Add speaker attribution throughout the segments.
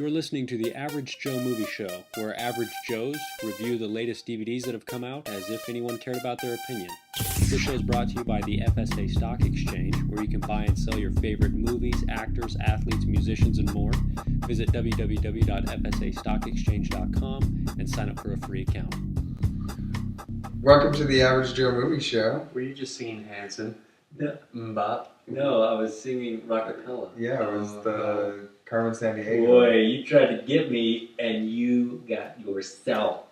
Speaker 1: You're listening to the Average Joe Movie Show, where average Joes review the latest DVDs that have come out as if anyone cared about their opinion. This show is brought to you by the FSA Stock Exchange, where you can buy and sell your favorite movies, actors, athletes, musicians, and more. Visit www.fsastockexchange.com and sign up for a free account.
Speaker 2: Welcome to the Average Joe Movie Show.
Speaker 3: Were you just singing Hanson?
Speaker 4: No.
Speaker 3: Mbop?
Speaker 4: No, I was singing Rockapella.
Speaker 2: Yeah, it was the Carmen Sandiego.
Speaker 4: Boy, you tried to get me, and you got yourself.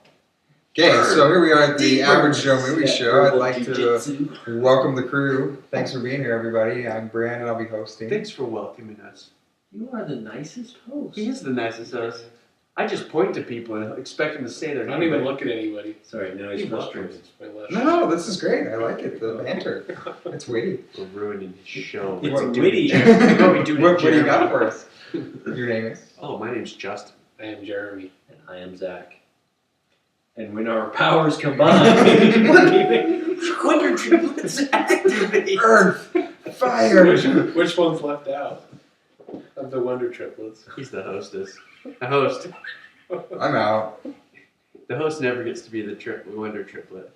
Speaker 2: Okay, so here we are at the Average Joe Movie
Speaker 4: Yeah,
Speaker 2: Show. I'd like
Speaker 4: jiu-jitsu.
Speaker 2: to welcome the crew. Thanks for being here, everybody. I'm Brandon. I'll be hosting.
Speaker 3: Thanks for welcoming us.
Speaker 4: You are the nicest host.
Speaker 3: He is the nicest host. I just point to people and expect them to say their name.
Speaker 5: I don't even look at anybody.
Speaker 4: Sorry, now he's frustrated.
Speaker 2: No, this is great. I like it. The banter. It's witty.
Speaker 3: We're ruining his show.
Speaker 4: It's
Speaker 2: What-
Speaker 4: witty.
Speaker 2: What do you got for us? Your name is?
Speaker 3: Oh, my name's Justin.
Speaker 5: I am Jeremy.
Speaker 4: And I am Zach. And when our powers combine,
Speaker 3: Wonder triplets activate.
Speaker 2: Earth! Fire!
Speaker 5: Which one's left out of the Wonder Triplets?
Speaker 3: He's the hostess. The host.
Speaker 2: I'm out.
Speaker 3: The host never gets to be the Wonder triplet.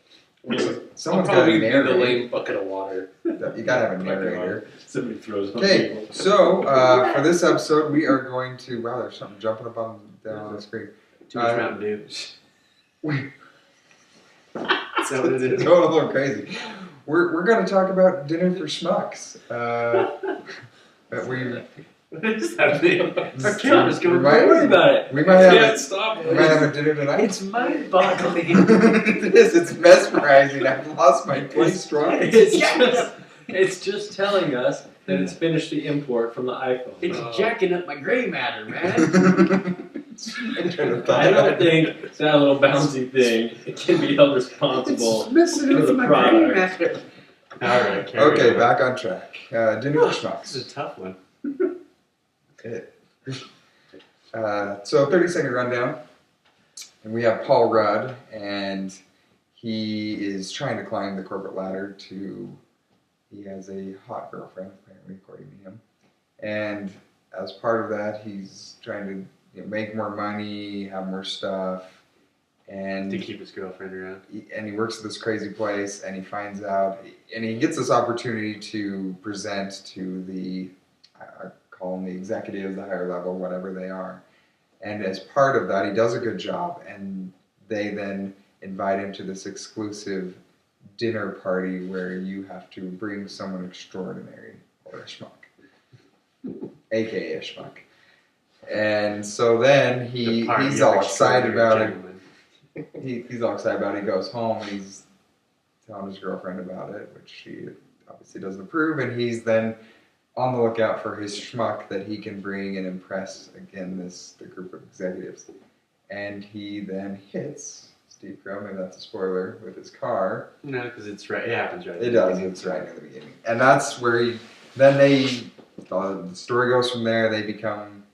Speaker 2: Someone's
Speaker 5: I'll
Speaker 2: got to
Speaker 5: probably be the
Speaker 2: narrate.
Speaker 5: lame bucket of water.
Speaker 2: You gotta have a narrator.
Speaker 4: somebody throws on
Speaker 2: Okay,
Speaker 4: people.
Speaker 2: so for this episode, we are going to. Wow, there's something jumping up down on the screen.
Speaker 3: Too much Mountain Dew. Is that what it is?
Speaker 2: Going a little crazy. We're going to talk about Dinner for Schmucks. That we
Speaker 3: What is happening? Our
Speaker 2: Just-
Speaker 3: count is going
Speaker 2: we might-
Speaker 4: Don't worry about it.
Speaker 2: we might have
Speaker 5: Can't stop
Speaker 2: we might have a dinner tonight.
Speaker 3: It's mind-boggling.
Speaker 2: It is. It's mesmerizing. I've lost my place strong.
Speaker 4: It's just telling us that it's finished the import from the iPhone.
Speaker 3: It's jacking up my gray matter, man.
Speaker 4: I don't think that little bouncy thing can be held responsible
Speaker 3: messing
Speaker 4: for the product.
Speaker 3: matter. All right. carry
Speaker 2: Okay,
Speaker 3: on.
Speaker 2: back on track. Dinner for
Speaker 3: This
Speaker 2: Schmucks.
Speaker 3: is a tough one.
Speaker 2: So 30-second rundown. And we have Paul Rudd, and he is trying to climb the corporate ladder he has a hot girlfriend, apparently, according to him. And as part of that, he's trying to make more money, have more stuff, and
Speaker 3: To keep his girlfriend around.
Speaker 2: he works at this crazy place, and he finds out, and he gets this opportunity to present to the, I call them the executives, the higher level, whatever they are. And as part of that, he does a good job, and they then invite him to this exclusive dinner party where you have to bring someone extraordinary, or a schmuck, aka a schmuck. And so then he's all excited about it. He's all excited about it. He goes home and he's telling his girlfriend about it, which she obviously doesn't approve. And he's then on the lookout for his schmuck that he can bring and impress again the group of executives. And he then hits Steve Carell, maybe that's a spoiler, with his car.
Speaker 3: No, because it's right. It happens right.
Speaker 2: It does. It's right near the beginning, and that's where the story goes from there. They become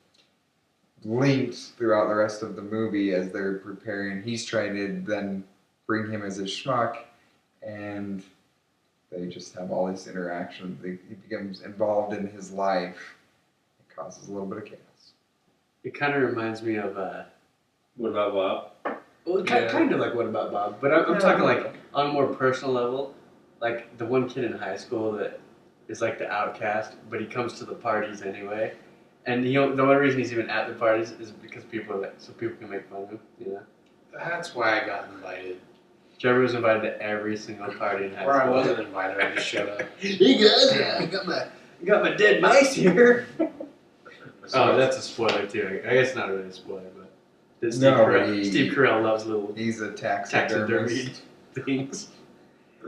Speaker 2: linked throughout the rest of the movie as they're preparing. He's trying to then bring him as a schmuck, and they just have all this interaction. He becomes involved in his life. It causes a little bit of chaos.
Speaker 3: It kind of reminds me of.
Speaker 4: What about Bob?
Speaker 3: Well, kind of like What About Bob, but I'm talking like on a more personal level, like the one kid in high school that is like the outcast, but he comes to the parties anyway, and the only reason he's even at the parties is because people are so people can make fun of him, you know.
Speaker 5: That's why I got invited.
Speaker 3: Trevor was invited to every single party in high
Speaker 5: Or I
Speaker 3: school.
Speaker 5: wasn't invited, I just showed up.
Speaker 3: Hey guys, I got my dead mice here. Oh, that's a spoiler too. I guess not really a spoiler, but Steve Carell loves little
Speaker 2: He's a
Speaker 3: taxidermy
Speaker 2: taxidermist.
Speaker 3: things.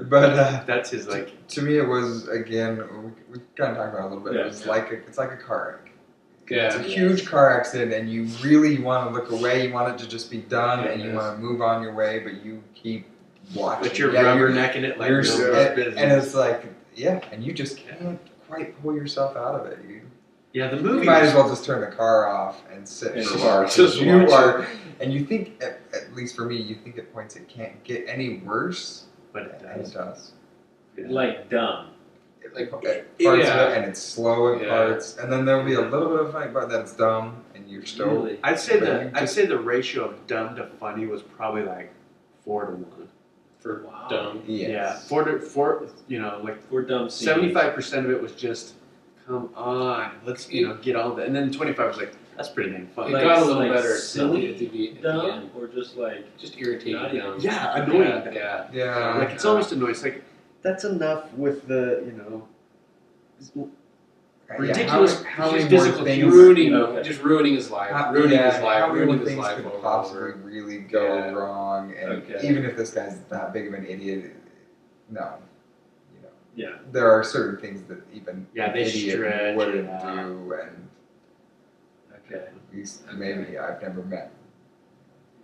Speaker 2: But
Speaker 3: That's his like.
Speaker 2: to me, it was again. We kind of talked about it a little bit.
Speaker 4: Yeah.
Speaker 2: It's like a car wreck.
Speaker 5: Yeah.
Speaker 2: It's a huge car accident, and you really want to look away. You want it to just be done, and you want to move on your way, but you keep watching.
Speaker 3: But you're
Speaker 2: Yeah,
Speaker 3: rubbernecking it like
Speaker 2: you're-
Speaker 3: nobody's business.
Speaker 2: and it's like, and you just can't quite pull yourself out of it.
Speaker 3: Yeah, the
Speaker 2: You
Speaker 3: movie.
Speaker 2: might as well just turn the car off and sit
Speaker 4: And
Speaker 2: for a
Speaker 4: just
Speaker 2: while.
Speaker 4: watch
Speaker 2: Because
Speaker 4: it.
Speaker 2: you are, and you think, at least for me, you think at points it can't get any worse,
Speaker 3: But it
Speaker 2: and
Speaker 3: does.
Speaker 2: it does.
Speaker 4: Like dumb.
Speaker 5: Like,
Speaker 2: Parts of
Speaker 5: yeah.
Speaker 2: it, and it's slow at
Speaker 5: Yeah.
Speaker 2: parts, and then there'll be a little bit of funny part that's dumb, and you're still.
Speaker 1: Really?
Speaker 3: I'd say the ratio of dumb to funny was probably like 4-1.
Speaker 5: For
Speaker 1: Wow.
Speaker 5: dumb.
Speaker 2: Yes.
Speaker 3: Yeah, 4, like
Speaker 1: We're dumb.
Speaker 3: 75% of it was just, come on, let's get all that, and then 25 was like, that's pretty dang
Speaker 5: It
Speaker 3: fun.
Speaker 1: Like,
Speaker 5: got a little
Speaker 1: like
Speaker 5: better
Speaker 1: silly
Speaker 5: at the
Speaker 1: dumb,
Speaker 5: end.
Speaker 1: or just like
Speaker 5: Just irritating
Speaker 1: Not even-
Speaker 5: dumb.
Speaker 3: Yeah, annoying
Speaker 5: Yeah,
Speaker 3: dumb.
Speaker 5: yeah.
Speaker 2: Yeah.
Speaker 3: Like it's almost annoying. It's like that's enough with the ridiculous
Speaker 2: How many more
Speaker 3: physical
Speaker 2: things?
Speaker 3: humor.
Speaker 5: Just ruining his life.
Speaker 2: How
Speaker 5: Ruining his
Speaker 2: how
Speaker 5: life.
Speaker 2: many
Speaker 5: Ruining
Speaker 2: more
Speaker 5: his
Speaker 2: things
Speaker 5: life
Speaker 2: could
Speaker 5: over and
Speaker 2: possibly
Speaker 5: over.
Speaker 2: really go
Speaker 5: Yeah.
Speaker 2: wrong? And
Speaker 1: Okay.
Speaker 2: even if this guy's that big of an idiot, no.
Speaker 1: yeah.
Speaker 2: There are certain things that even
Speaker 3: Yeah,
Speaker 2: an
Speaker 3: they
Speaker 2: idiot
Speaker 3: stretch
Speaker 2: wouldn't
Speaker 3: it out.
Speaker 2: do, and
Speaker 1: Okay.
Speaker 2: at least maybe I've never met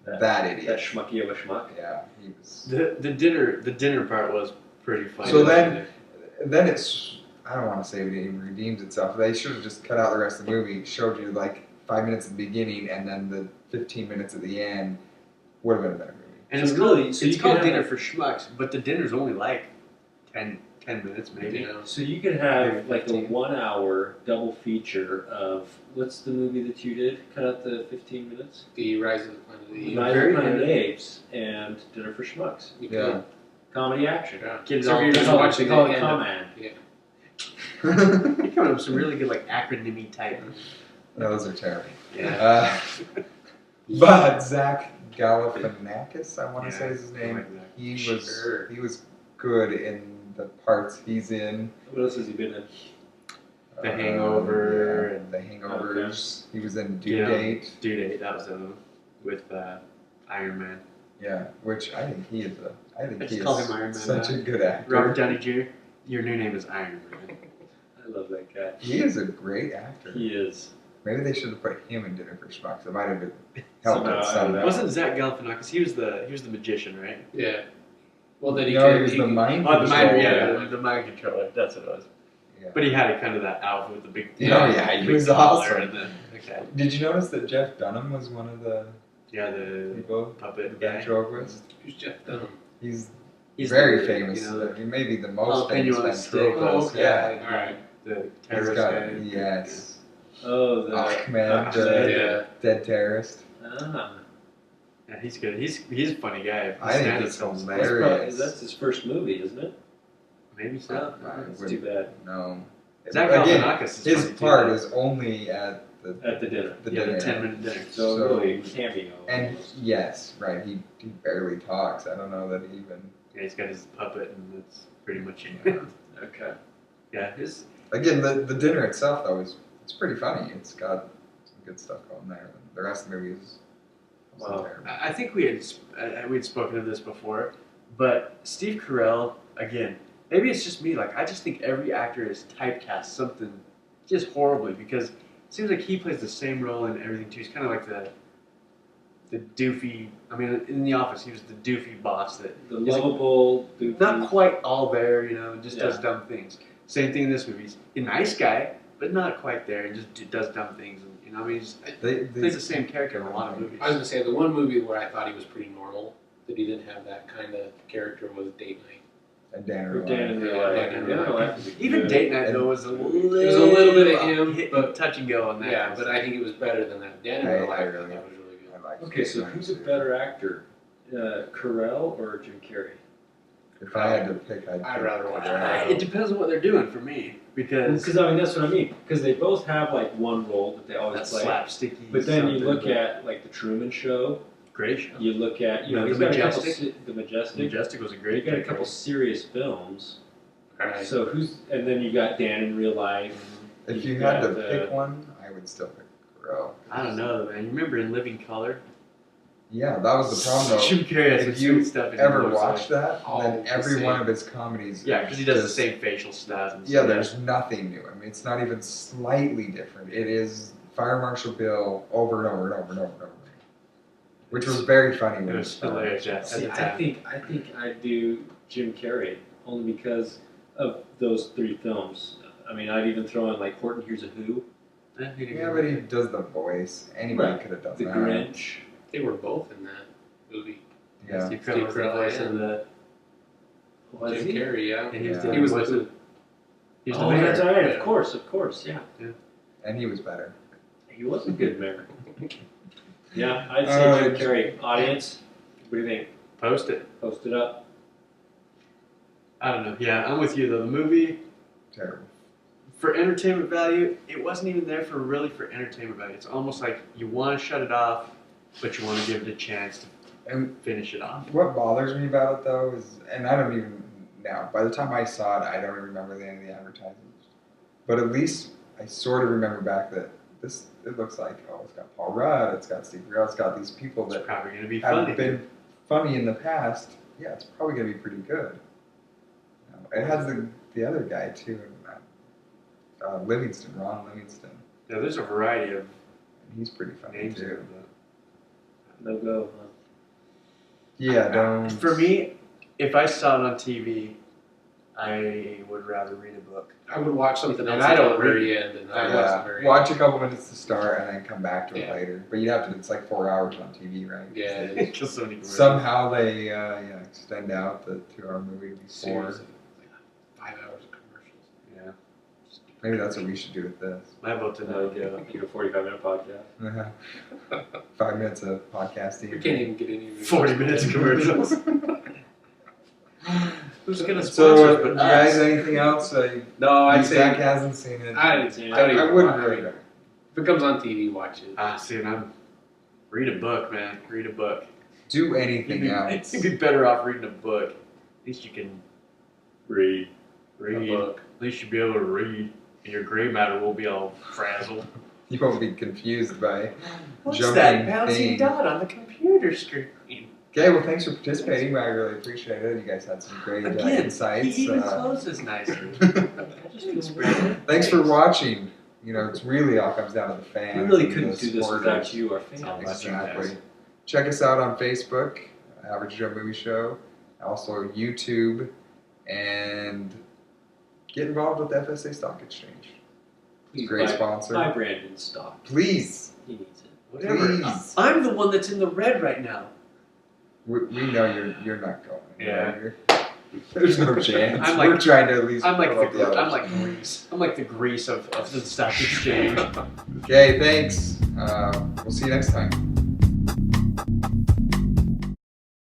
Speaker 2: that
Speaker 1: That
Speaker 2: idiot.
Speaker 1: schmucky of a schmuck.
Speaker 2: Yeah, he was.
Speaker 3: The dinner part was pretty funny.
Speaker 2: So then it's, I don't want to say it redeems itself. They should have just cut out the rest of the movie, showed you like 5 minutes at the beginning, and then the 15 minutes at the end would have been a better movie.
Speaker 3: and
Speaker 1: So
Speaker 3: it's
Speaker 1: really-
Speaker 3: called,
Speaker 1: so
Speaker 3: it's
Speaker 1: you
Speaker 3: called
Speaker 1: could
Speaker 3: Dinner
Speaker 1: have-
Speaker 3: for Schmucks, but the dinner's only like 10 minutes maybe.
Speaker 5: You know.
Speaker 1: So you could have like a
Speaker 5: 15.
Speaker 1: 1 hour double feature of what's the movie that you did? Cut out the 15 minutes.
Speaker 5: The Rise of the Planet of the Apes.
Speaker 1: Night
Speaker 3: Very
Speaker 1: of the Planet of
Speaker 3: good.
Speaker 1: the Apes and Dinner for Schmucks.
Speaker 5: You
Speaker 2: Yeah.
Speaker 5: could.
Speaker 1: Comedy action.
Speaker 5: Yeah.
Speaker 3: Get it
Speaker 5: So
Speaker 3: all
Speaker 5: if you're just
Speaker 3: done.
Speaker 5: watching
Speaker 1: They call
Speaker 5: the
Speaker 1: it
Speaker 5: end of-
Speaker 1: command.
Speaker 5: Yeah.
Speaker 3: You're coming up with some really good like acronym type.
Speaker 2: No, those are terrible.
Speaker 3: Yeah.
Speaker 2: But Zach Galifianakis, I want to
Speaker 3: Yeah,
Speaker 2: say is his name.
Speaker 3: like that.
Speaker 2: He was good in the parts he's in.
Speaker 1: What else has he been in?
Speaker 3: The Hangover
Speaker 2: yeah,
Speaker 3: and-
Speaker 2: The Hangovers. He was in Due
Speaker 3: Yeah.
Speaker 2: Date.
Speaker 3: Due Date, that was the one with Iron Man.
Speaker 2: Yeah, which I think he is
Speaker 3: Just call him Iron Man
Speaker 2: such
Speaker 3: now.
Speaker 2: a good actor.
Speaker 3: Robert Downey Jr., your new name is Iron Man.
Speaker 1: I love that guy.
Speaker 2: He is a great actor.
Speaker 1: He is.
Speaker 2: Maybe they should have put him in Dinner for Schmucks. It might have helped
Speaker 1: Somehow,
Speaker 2: it
Speaker 1: I don't
Speaker 2: somehow.
Speaker 1: know.
Speaker 3: Wasn't Zach Galifianakis? He was the magician, right?
Speaker 5: Yeah. Well, then he
Speaker 2: No,
Speaker 5: turned.
Speaker 2: he was the mind
Speaker 3: Oh, the mind,
Speaker 2: control.
Speaker 3: yeah, the mind controller. That's what it was.
Speaker 2: Yeah.
Speaker 3: But he had a kind of that outfit with the big.
Speaker 2: Yeah, he
Speaker 3: big
Speaker 2: was
Speaker 3: collar
Speaker 2: awesome.
Speaker 3: and the, okay.
Speaker 2: Did you notice that Jeff Dunham was one of the
Speaker 3: Yeah, the
Speaker 2: people, the
Speaker 3: puppet guy.
Speaker 2: ventriloquist?
Speaker 5: Who's Jeff Dunham?
Speaker 2: He's
Speaker 3: He's
Speaker 2: very
Speaker 3: the-
Speaker 2: famous.
Speaker 3: You know,
Speaker 2: He may be the
Speaker 3: the
Speaker 2: most famous
Speaker 3: jalapeno on a stick.
Speaker 2: ventriloquist.
Speaker 5: Oh, okay.
Speaker 2: Yeah.
Speaker 5: All right.
Speaker 3: The
Speaker 2: He's
Speaker 3: terrorist
Speaker 2: got
Speaker 3: guy.
Speaker 2: yes.
Speaker 1: Oh, the
Speaker 2: Ahmed, the
Speaker 5: Yeah.
Speaker 2: dead terrorist.
Speaker 1: Ah.
Speaker 3: Yeah, he's good. He's a funny guy. His
Speaker 2: I think
Speaker 3: stand-up
Speaker 2: he's
Speaker 3: films-
Speaker 1: That's,
Speaker 2: hilarious.
Speaker 1: that's his first movie, isn't it?
Speaker 3: Maybe so.
Speaker 1: It's too bad.
Speaker 2: No.
Speaker 3: Zach
Speaker 2: Again,
Speaker 3: Galifianakis is
Speaker 2: his
Speaker 3: funny, too,
Speaker 2: part
Speaker 3: though.
Speaker 2: is only at
Speaker 1: At the dinner.
Speaker 2: the
Speaker 3: yeah,
Speaker 2: dinner.
Speaker 3: the 10-minute dinner.
Speaker 1: So,
Speaker 2: So-
Speaker 1: really, cameo.
Speaker 2: And
Speaker 1: almost.
Speaker 2: yes, right. He barely talks. I don't know that he even.
Speaker 3: Yeah, he's got his puppet, and that's pretty much it.
Speaker 2: Yeah.
Speaker 1: Okay.
Speaker 3: Yeah, his
Speaker 2: Again, the dinner itself though it's pretty funny. It's got some good stuff going there. The rest of the movie is
Speaker 3: Well,
Speaker 2: terrible.
Speaker 3: I think we'd spoken of this before, but Steve Carell, again, maybe it's just me. Like, I just think every actor is typecast something just horribly because it seems like he plays the same role in everything too. He's kind of like the doofy. I mean, in The Office, he was the doofy boss that
Speaker 1: The
Speaker 3: is
Speaker 1: lovable, goofy.
Speaker 3: not quite all there, you know, just
Speaker 1: Yeah.
Speaker 3: does dumb things. Same thing in this movie. He's a nice guy, but not quite there, and just does dumb things. And, you know, I mean, he just
Speaker 2: They
Speaker 3: plays the same character in a lot of movies.
Speaker 5: I was gonna say the one movie where I thought he was pretty normal, that he didn't have that kind of character, was Date Night.
Speaker 2: and Dan
Speaker 1: Or Dan in
Speaker 2: Real
Speaker 1: Real
Speaker 5: Yeah,
Speaker 1: Life.
Speaker 5: Dan in
Speaker 1: Dan
Speaker 5: Real
Speaker 1: in Real
Speaker 5: Life.
Speaker 1: Life is a
Speaker 3: Even
Speaker 1: good-
Speaker 3: Date Night though was a little
Speaker 5: bit of him,
Speaker 3: hit,
Speaker 5: but-
Speaker 3: touch and go on that.
Speaker 5: Yeah, but I think it was better than that. Dan in
Speaker 2: I-
Speaker 5: Real
Speaker 2: I
Speaker 5: Life, I
Speaker 2: really-
Speaker 5: thought was really good.
Speaker 2: I like
Speaker 1: Okay, so
Speaker 2: Dan
Speaker 1: who's a
Speaker 2: too.
Speaker 1: better actor, Carell or Jim Carrey?
Speaker 2: If I had to pick, I'd
Speaker 5: I'd rather watch
Speaker 2: Carell.
Speaker 3: It depends on what they're doing for me because
Speaker 1: Because I mean that's what I mean. Because they both have like one role that they always
Speaker 3: that's
Speaker 1: play.
Speaker 3: slapsticky.
Speaker 1: But then you
Speaker 3: something,
Speaker 1: look
Speaker 3: but
Speaker 1: at like the Truman Show.
Speaker 3: great show.
Speaker 1: You look at you know
Speaker 3: The
Speaker 1: he's got a couple
Speaker 3: Majestic.
Speaker 1: the Majestic.
Speaker 3: Majestic was a
Speaker 1: You've
Speaker 3: great.
Speaker 1: got a
Speaker 3: pick.
Speaker 1: couple serious films.
Speaker 5: Right.
Speaker 1: So who's and then you got Dan in Real Life.
Speaker 2: If
Speaker 1: You've
Speaker 2: you had to
Speaker 1: got,
Speaker 2: pick one, I would still pick Carell.
Speaker 3: I don't know, man. You remember in Living Color?
Speaker 2: Yeah, that was the problem though.
Speaker 3: Jim Carrey has some
Speaker 2: If you
Speaker 3: sweet stuff. in
Speaker 2: Ever
Speaker 3: it, so-
Speaker 2: watched that?
Speaker 5: all
Speaker 2: Then
Speaker 5: the
Speaker 2: every
Speaker 5: same.
Speaker 2: one of his comedies.
Speaker 3: Yeah, because he does the
Speaker 2: just-
Speaker 3: same facial stuff. And
Speaker 2: Yeah,
Speaker 3: stuff.
Speaker 2: there's nothing new. I mean, it's not even slightly different. It is Fire Marshal Bill over and over and over and over and over. Which was very funny when
Speaker 3: It was hilarious, yeah. At
Speaker 1: See,
Speaker 3: the
Speaker 1: I
Speaker 3: time.
Speaker 1: think I do Jim Carrey only because of those three films. I mean, I'd even throw in like Horton Hears a Who,
Speaker 3: Yeah, he did
Speaker 2: Yeah,
Speaker 3: good.
Speaker 2: but he does the voice. Anybody
Speaker 1: Right.
Speaker 2: could have done
Speaker 1: The
Speaker 2: that.
Speaker 1: Grinch.
Speaker 5: They were both in that movie.
Speaker 2: Yeah.
Speaker 3: Steve Carell was the voice
Speaker 5: yeah.
Speaker 3: of the.
Speaker 1: Was
Speaker 5: Jim
Speaker 1: he?
Speaker 5: Carrey, yeah.
Speaker 3: Yeah, he was
Speaker 2: Yeah.
Speaker 3: the
Speaker 5: He was
Speaker 3: voice
Speaker 5: the
Speaker 3: of. He was
Speaker 1: Oh,
Speaker 3: the mayor.
Speaker 1: that's right.
Speaker 5: Yeah.
Speaker 1: Of course, yeah.
Speaker 2: And he was better.
Speaker 4: He was a good mayor. Yeah, I'd say Jim Carrey. Audience, what do you think?
Speaker 3: Post it.
Speaker 4: Post it up.
Speaker 3: I don't know. Yeah, I'm with you though. The movie,
Speaker 2: Terrible.
Speaker 3: for entertainment value, it wasn't even there for entertainment value. It's almost like you want to shut it off, but you want to give it a chance to
Speaker 2: And
Speaker 3: finish it off.
Speaker 2: what bothers me about it though is, and I don't even now. By the time I saw it, I don't even remember any of the advertisements. But at least I sort of remember back that this. It looks like it's got Paul Rudd, it's got Steve Carell, it's got these people
Speaker 3: It's
Speaker 2: that
Speaker 3: probably going to be
Speaker 2: have
Speaker 3: funny.
Speaker 2: been funny in the past. Yeah, it's probably going to be pretty good. It has the other guy too, Livingston, Ron Livingston.
Speaker 3: Yeah, there's a variety of
Speaker 2: He's pretty funny
Speaker 3: names
Speaker 2: too.
Speaker 4: No go.
Speaker 2: Yeah, don't.
Speaker 3: For me, if I saw it on TV, I would rather read a book.
Speaker 5: I would watch something
Speaker 3: And
Speaker 5: else
Speaker 3: I
Speaker 5: until
Speaker 3: don't
Speaker 5: the very
Speaker 3: read.
Speaker 5: end, and I watch the very
Speaker 2: Watch
Speaker 5: end.
Speaker 2: a couple minutes to start and then come back to it
Speaker 5: Yeah.
Speaker 2: later. But you have to. It's like 4 hours on TV, right?
Speaker 5: Yeah, it is.
Speaker 3: Because so many commercials.
Speaker 2: Somehow they extend out the 2-hour movie to be 4.
Speaker 5: Series of like 5 hours of commercials.
Speaker 3: Yeah.
Speaker 2: Maybe that's what we should do with this.
Speaker 3: My vote to no.
Speaker 4: Like a 45-minute podcast.
Speaker 2: 5 minutes of podcasting.
Speaker 5: We can't even get any of these.
Speaker 3: 40 minutes of commercials. Who's going to sponsor
Speaker 2: So,
Speaker 3: us but
Speaker 2: you guys,
Speaker 3: us?
Speaker 2: anything else?
Speaker 5: No, I'd
Speaker 2: Zach
Speaker 5: say
Speaker 2: hasn't seen it.
Speaker 5: I didn't see it.
Speaker 2: I wouldn't really.
Speaker 5: If it comes on TV, watch it.
Speaker 3: See, and read a book, man. Read a book.
Speaker 2: Do anything else.
Speaker 3: You'd be better off reading a book. At least you can
Speaker 4: Read.
Speaker 3: read.
Speaker 5: A book.
Speaker 3: At least you'll be able to read. And your gray matter won't be all frazzled.
Speaker 2: You won't be confused by
Speaker 3: What's
Speaker 2: jumping
Speaker 3: that bouncing
Speaker 2: thing.
Speaker 3: dot on the computer screen?
Speaker 2: Okay, well, thanks for participating. I really appreciate it. You guys had some great
Speaker 3: Again,
Speaker 2: insights.
Speaker 3: he even closes nicely. Thanks, Brandon.
Speaker 2: Thanks for watching. You know, it's really all comes down to the
Speaker 4: We
Speaker 2: fans.
Speaker 4: really
Speaker 2: and
Speaker 4: couldn't
Speaker 2: the
Speaker 4: do this
Speaker 2: supporters.
Speaker 4: without you, our fans.
Speaker 2: Exactly. Check us out on Facebook, Average Joe Movie Show, also YouTube, and get involved with the FSA Stock Exchange.
Speaker 4: Please
Speaker 2: Great
Speaker 4: buy,
Speaker 2: sponsor.
Speaker 4: Buy Brandon's stock.
Speaker 2: Please.
Speaker 4: He needs it.
Speaker 3: Whatever.
Speaker 2: Please.
Speaker 3: I'm the one that's in the red right now.
Speaker 2: We know you're not going.
Speaker 3: Yeah.
Speaker 2: There's no chance.
Speaker 3: I'm like-
Speaker 2: We're trying to at least.
Speaker 3: I'm like
Speaker 2: fill up the others.
Speaker 3: I'm like grease. I'm like the grease of the stock exchange.
Speaker 2: Okay, thanks. We'll see you next time.